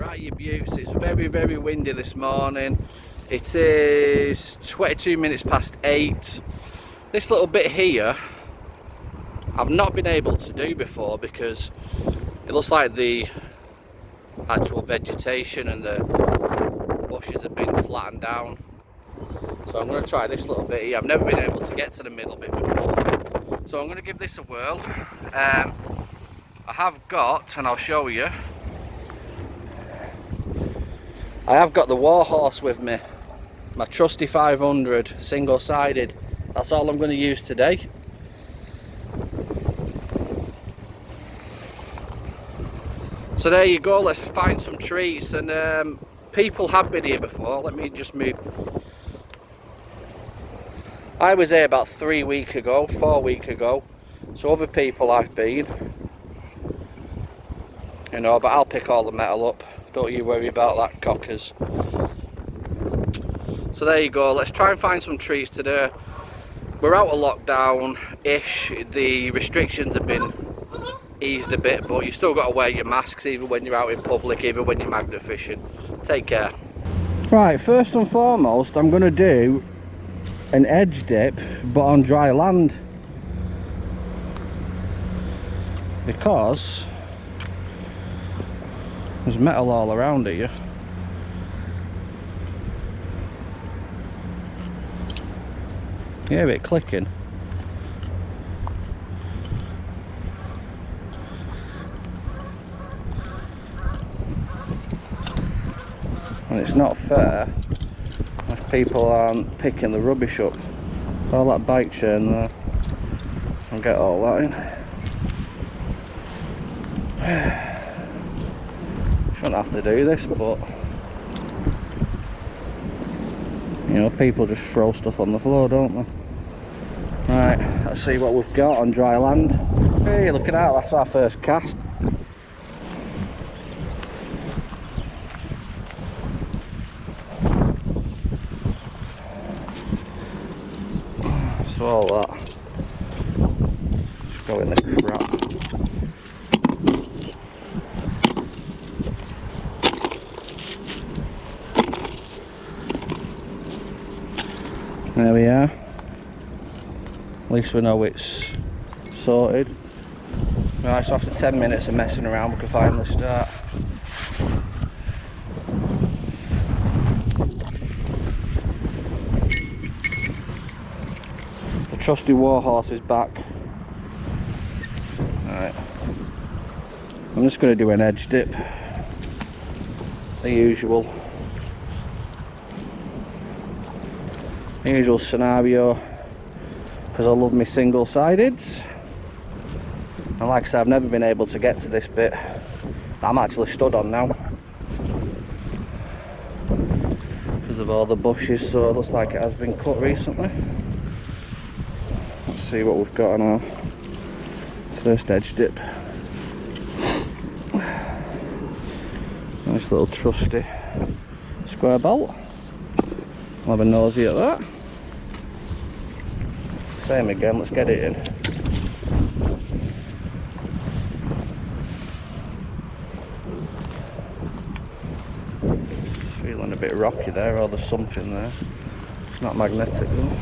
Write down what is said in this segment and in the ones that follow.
Right, you beauts, it's very windy this morning. It is 22 minutes past 8. This little bit here I've not been able to do before because it looks like the actual vegetation and the bushes have been flattened down. So I'm going to try this little bit here. I've never been able to get to the middle bit before. So I'm going to give this a whirl. I have got, and I'll show you, I have got the Warhorse with me. My trusty 500 single-sided. That's all I'm going to use today. So there you go, let's find some treats. And people have been here before. Let me just move. I was here about 4 weeks ago, so other people have been, you know, but I'll pick all the metal up, don't you worry about that, cockers. So there you go, let's try and find some trees today. We're out of lockdown-ish, the restrictions have been eased a bit, but you still got to wear your masks even when you're out in public, even when you're magnet fishing. Take care. Right, first and foremost, I'm going to do an edge dip, but on dry land, because there's metal all around here. You hear it clicking? And it's not fair if people aren't picking the rubbish up. All that bike chain there, I'll get all that in. Shouldn't have to do this, but you know, people just throw stuff on the floor, don't they? Right, let's see what we've got on dry land. Hey, look at that, that's our first cast. So all that, just go in the crap. There we are. At least we know it's sorted. Right, so after 10 minutes of messing around, we can finally start. The trusty Warhorse is back. Alright. I'm just going to do an edge dip. The usual scenario, because I love my single-sideds. And like I said, I've never been able to get to this bit that I'm actually stood on now because of all the bushes, so it looks like it has been cut recently. Let's see what we've got on our first edge dip. Nice little trusty square bolt. I'll have a nosy at that. Same again, let's get it in. Feeling a bit rocky there, or there's something there. It's not magnetic though.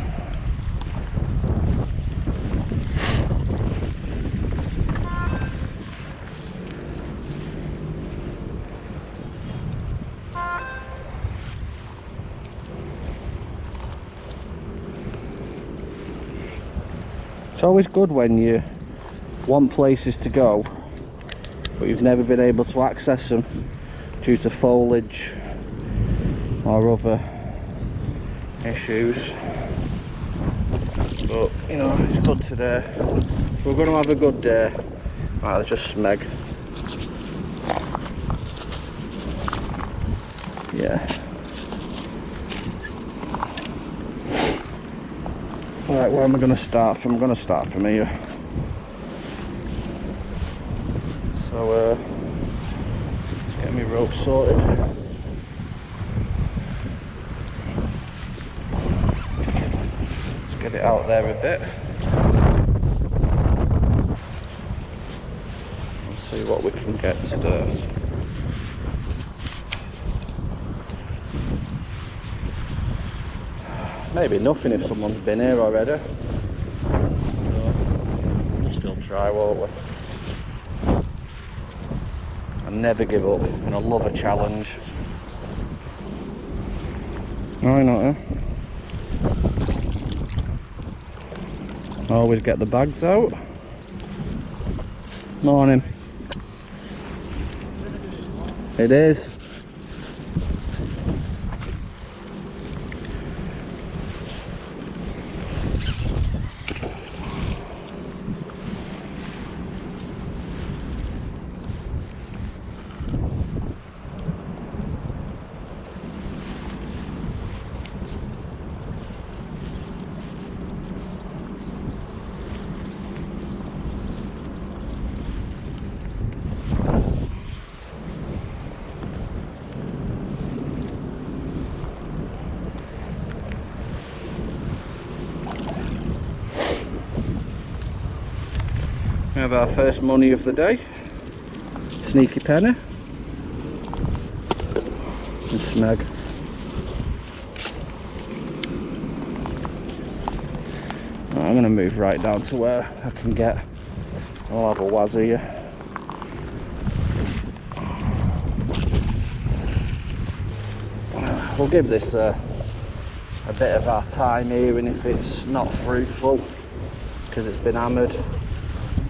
It's always good when you want places to go, but you've never been able to access them due to foliage or other issues. But you know, it's good today. We're going to have a good day. Right, let's just smeg. Yeah. Right, where am I going to start from? I'm going to start from here. So, let's get my rope sorted. Let's get it out there a bit. And see what we can get today. Maybe nothing if someone's been here already. So, we'll still try, won't we? I never give up, and I love a challenge. Why not, eh? Always get the bags out. Morning. It is. We have our first money of the day. Sneaky penny. And snag. I'm going to move right down to where I can get. I'll have a waz here. We'll give this a bit of our time here, and if it's not fruitful because it's been hammered,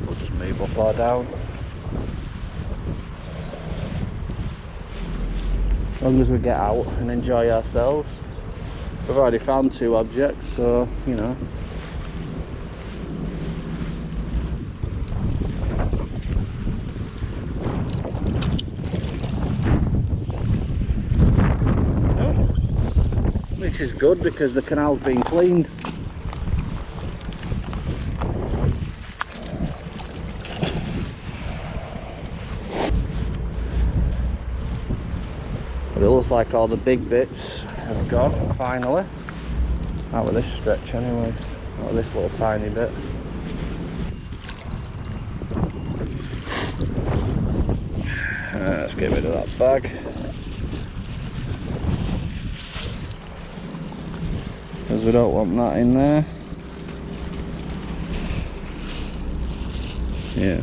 we'll just move up or down. As long as we get out and enjoy ourselves. We've already found 2 objects, so you know. Which is good because the canal's been cleaned. But it looks like all the big bits have gone, finally. Out of this stretch anyway. Out of this little tiny bit. Let's get rid of that bag. Because we don't want that in there. Yeah.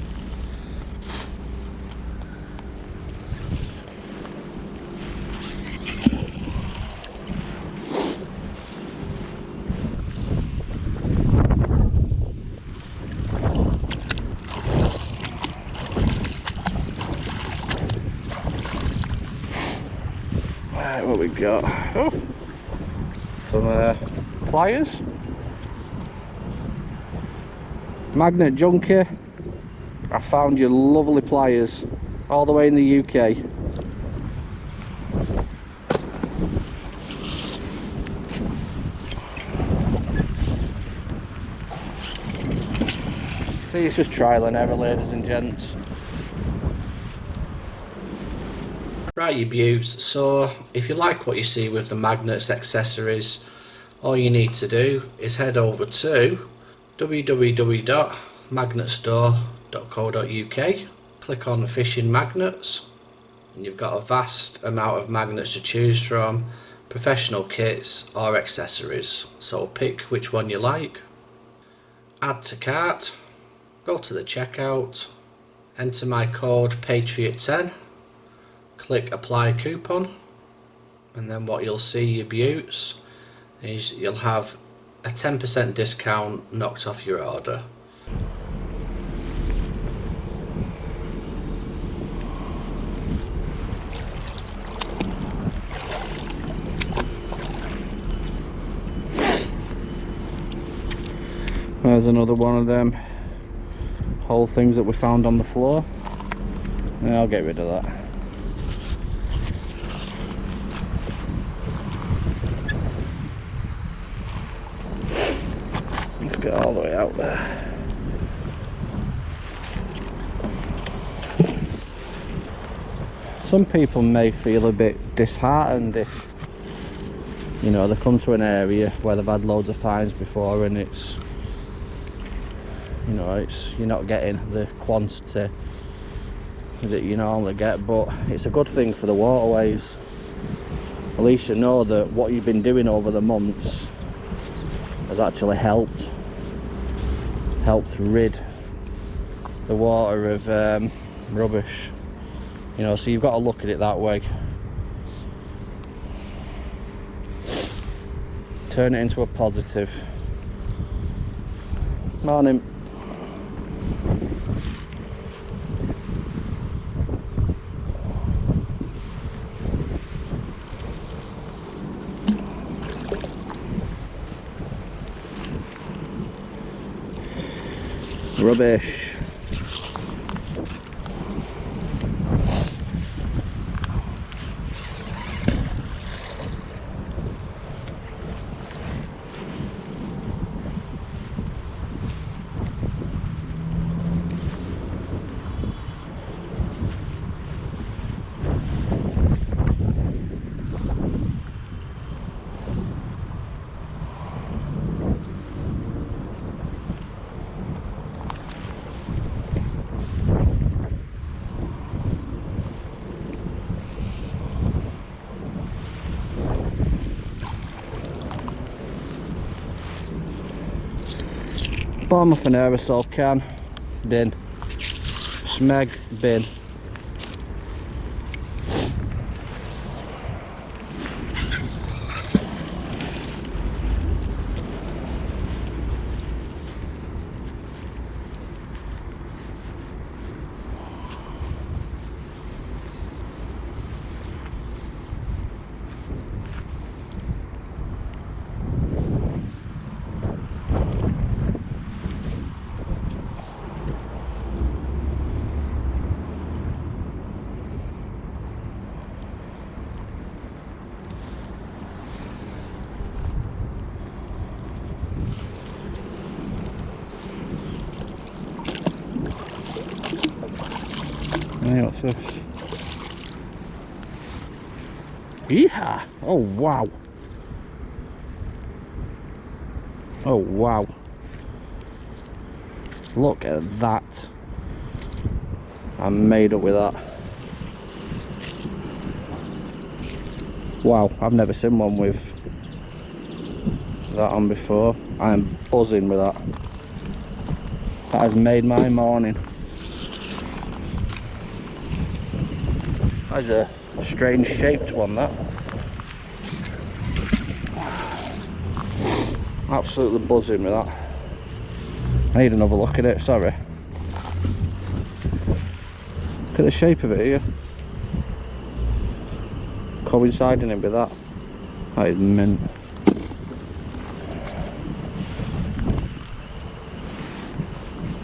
Right, what we got? Oh, some pliers. Magnet junkie. I found your lovely pliers all the way in the UK. See, it's just trial and error, ladies and gents. Right, you beauts, so if you like what you see with the magnets accessories, all you need to do is head over to www.magnetstore.co.uk, click on fishing magnets, and you've got a vast amount of magnets to choose from, professional kits or accessories, so pick which one you like, add to cart, go to the checkout, enter my code Patriot10, click apply coupon, and then what you'll see, you beauts, is you'll have a 10% discount knocked off your order. There's another one of them whole things that we found on the floor. Yeah, I'll get rid of that. Let's get all the way out there. Some people may feel a bit disheartened if, you know, they come to an area where they've had loads of finds before and it's, you know, you're not getting the quantity that you normally get, but it's a good thing for the waterways. At least you know that what you've been doing over the months has actually helped rid the water of rubbish, you know, so you've got to look at it that way. Turn it into a positive. Morning. Rubbish. Bottom of an aerosol can, bin. Smeg, bin. Hey, what's this? Yeehaw! Oh wow! Oh wow! Look at that! I'm made up with that. Wow! I've never seen one with that on before. I'm buzzing with that. That has made my morning. That's a strange shaped one, that. Absolutely buzzing with that. I need another look at it, sorry. Look at the shape of it here. Coinciding it with that. That is mint.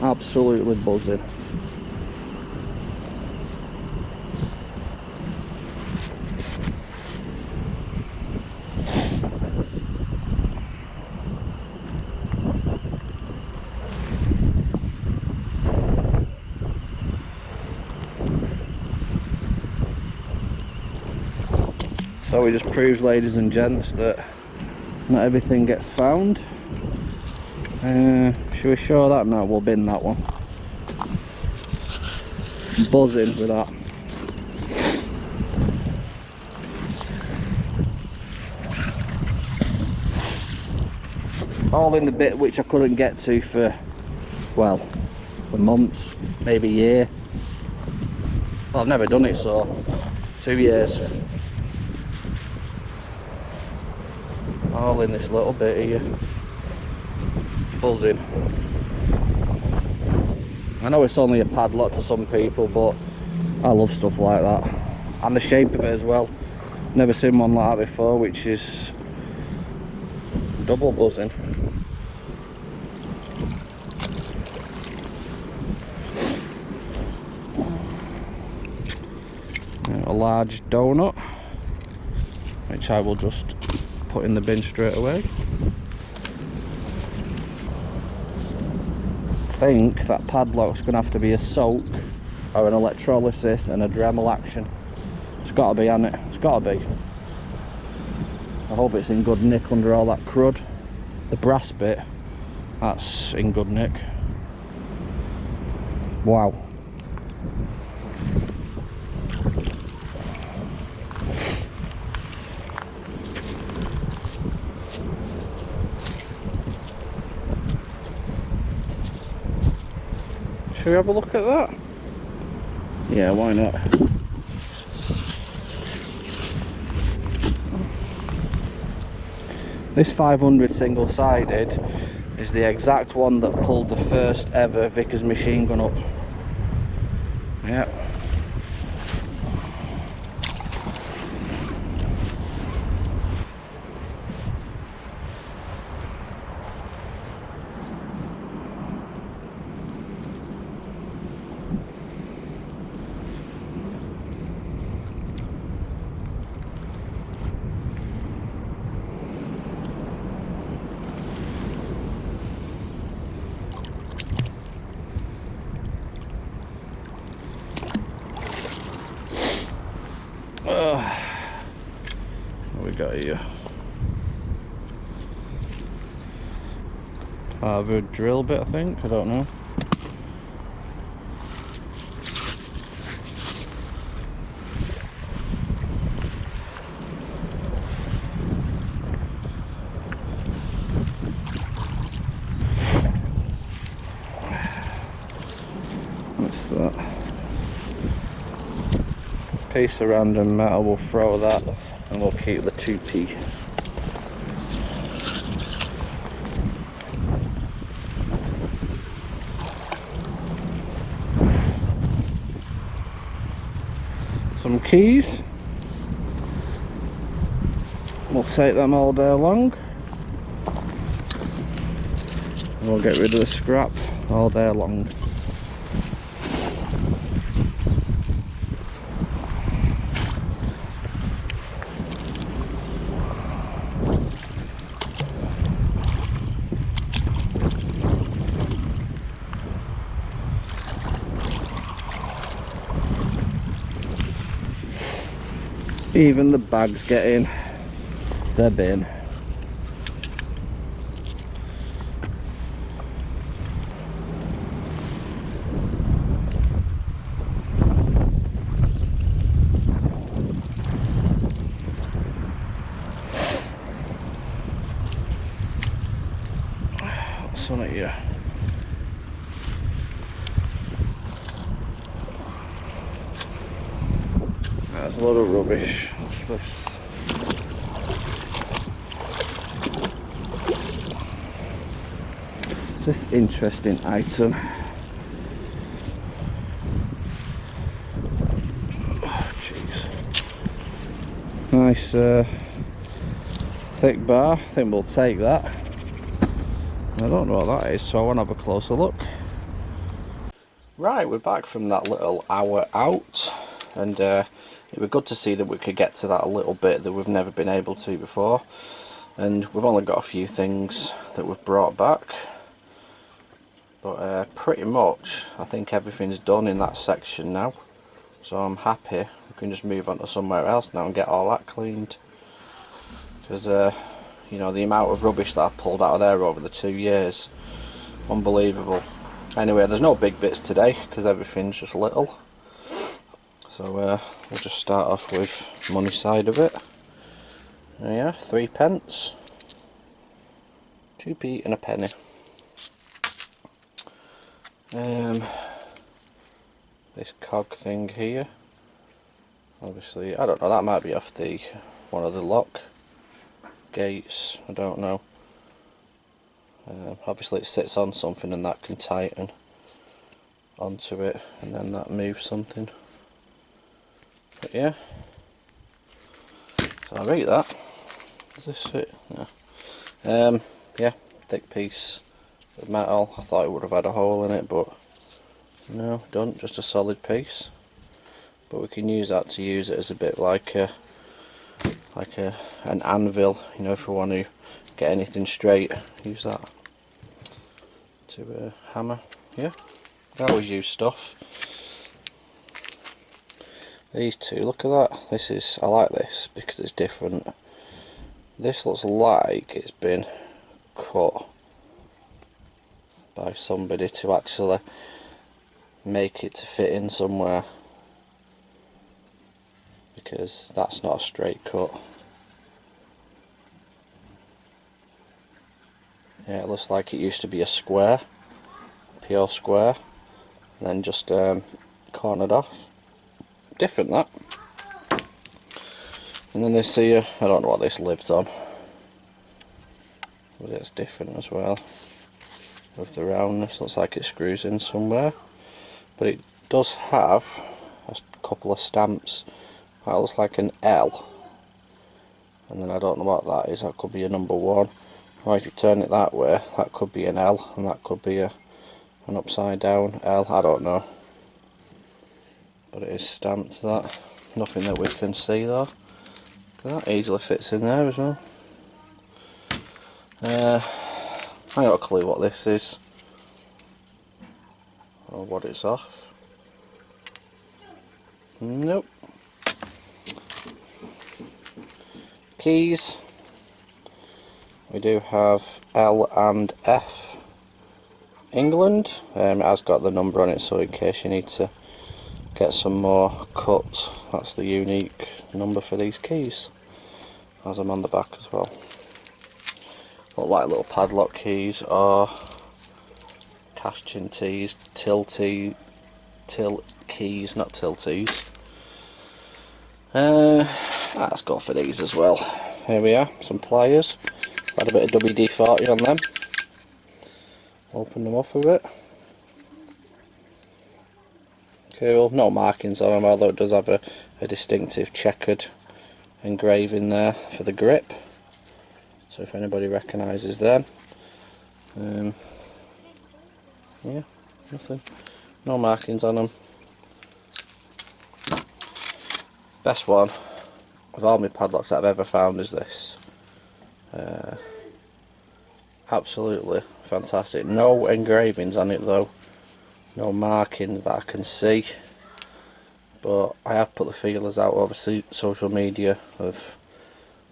Absolutely buzzing. So it just proves, ladies and gents, that not everything gets found. Should we show that? No, we'll bin that one. Buzzing with that. All in the bit which I couldn't get to for, well, for months, maybe a year. Well, I've never done it, so 2 years. All in this little bit here. Buzzing. I know it's only a padlock to some people, but I love stuff like that. And the shape of it as well. Never seen one like that before, which is double buzzing. A large donut, which I will just put in the bin straight away. I think that padlock's going to have to be a soak or an electrolysis and a Dremel action. It's got to be, hasn't it? It's got to be. I hope it's in good nick under all that crud. The brass bit, that's in good nick. Wow. Should we have a look at that? Yeah, why not? This 500 single-sided is the exact one that pulled the first ever Vickers machine gun up. Yep. What we got here? A drill bit, I think. I don't know. What's that? Piece of random metal. We'll throw that, and we'll keep the 2p. Some keys. We'll take them all day long. And we'll get rid of the scrap all day long. Even the bags get in the bin. What's on it here? There's a lot of rubbish. What's this? What's this interesting item? Oh, jeez. Nice thick bar. I think we'll take that. I don't know what that is, so I want to have a closer look. Right, we're back from that little hour out, and it was good to see that we could get to that a little bit that we've never been able to before. And we've only got a few things that we've brought back, but pretty much I think everything's done in that section now, so I'm happy. We can just move on to somewhere else now and get all that cleaned, because you know, the amount of rubbish that I've pulled out of there over the 2 years, unbelievable. Anyway, there's no big bits today because everything's just little, so we'll just start off with money side of it. Yeah, 3p, 2p and a penny. This cog thing here, obviously, I don't know, that might be off the one of the lock gates, I don't know. Obviously it sits on something and that can tighten onto it, and then that moves something. But yeah, so I rate that. Does this fit? No. Yeah, thick piece of metal. I thought it would have had a hole in it, but no, don't, just a solid piece. But we can use that to use it as a bit like an anvil, you know, if we want to get anything straight, use that to hammer. Yeah, I always use stuff. These two, look at that. This is, I like this because it's different. This looks like it's been cut by somebody to actually make it to fit in somewhere, because that's not a straight cut. Yeah, it looks like it used to be a square, pure square, and then just cornered off. Different that. And then this here, I don't know what this lives on, but it's different as well. With the roundness, looks like it screws in somewhere, but it does have a couple of stamps. That looks like an L, and then I don't know what that is. That could be a number 1, or if you turn it that way, that could be an L, and that could be an upside down L. I don't know, but it is stamped. That nothing that we can see though. That easily fits in there as well. I got a clue what this is or what it's off. Nope. Keys. We do have L and F. England. It has got the number on it, so in case you need to get some more cut, that's the unique number for these keys. As I'm on the back as well. Look like little padlock keys or cash chin tees, till keys, not tilties. Let's go for these as well. Here we are, some pliers. Had a bit of WD-40 on them. Open them up a bit. Cool, no markings on them, although it does have a distinctive checkered engraving there for the grip. So if anybody recognises them, yeah, nothing, no markings on them. Best one of all my padlocks that I've ever found is this. Absolutely fantastic. No engravings on it though, no markings that I can see, but I have put the feelers out over social media of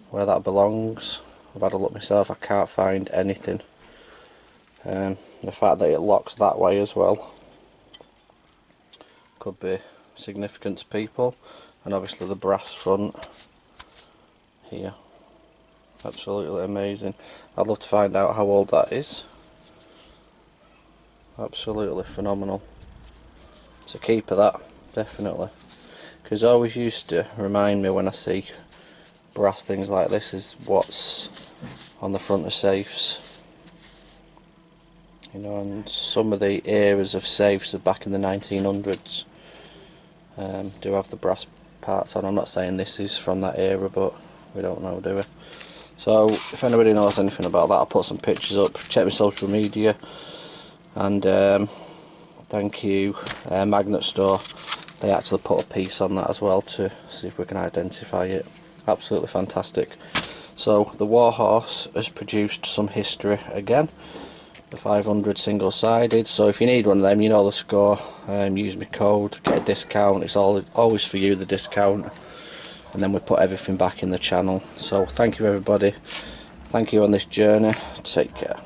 where that belongs. I've had a look myself, I can't find anything. The fact that it locks that way as well could be significant to people, and obviously the brass front here, absolutely amazing. I'd love to find out how old that is. Absolutely phenomenal. It's a keeper, that, definitely, because it always used to remind me when I see brass things like this is what's on the front of safes, you know, and some of the eras of safes of back in the 1900s do have the brass parts on. I'm not saying this is from that era, but we don't know, do we? So if anybody knows anything about that, I'll put some pictures up. Check my social media, and thank you Magnet Store, they actually put a piece on that as well to see if we can identify it. Absolutely fantastic. So the Warhorse has produced some history again, the 500 single sided. So if you need one of them, you know the score, use my code, get a discount. It's always for you, the discount, and then we put everything back in the channel. So thank you everybody, thank you on this journey, take care.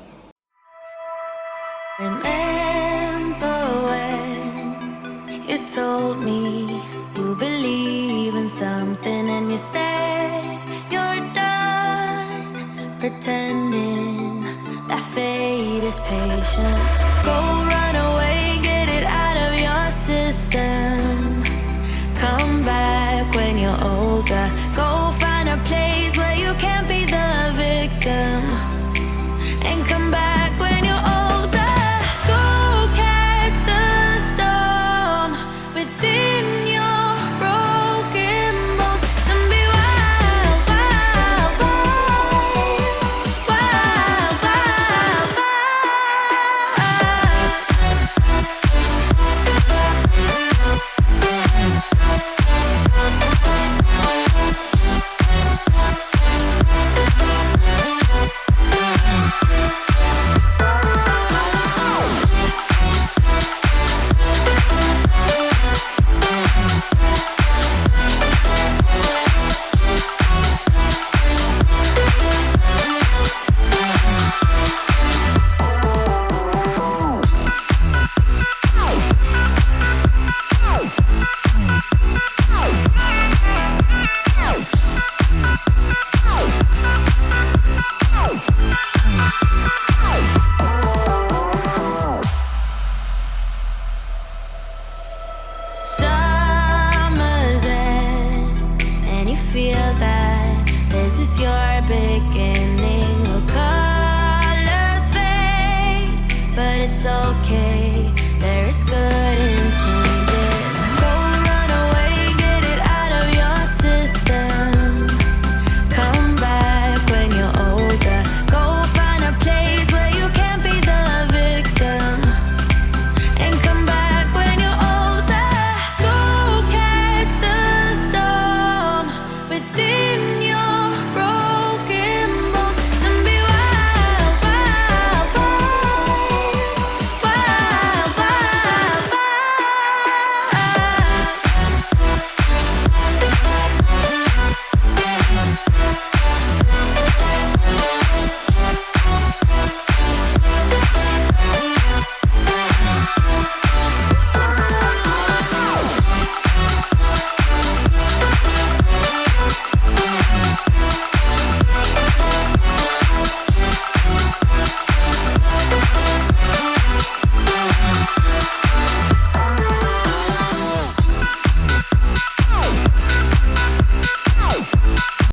Remember when you told me you believe in something, and you said you're done pretending that fate is patient. Go run away, get it out of your system. Come back when you're older. Go find a place where you can't be the victim, and come back when you're older. Go catch the storm within your broken bones, and be wild, wild, wild, wild, wild, wild. it's okay. There is good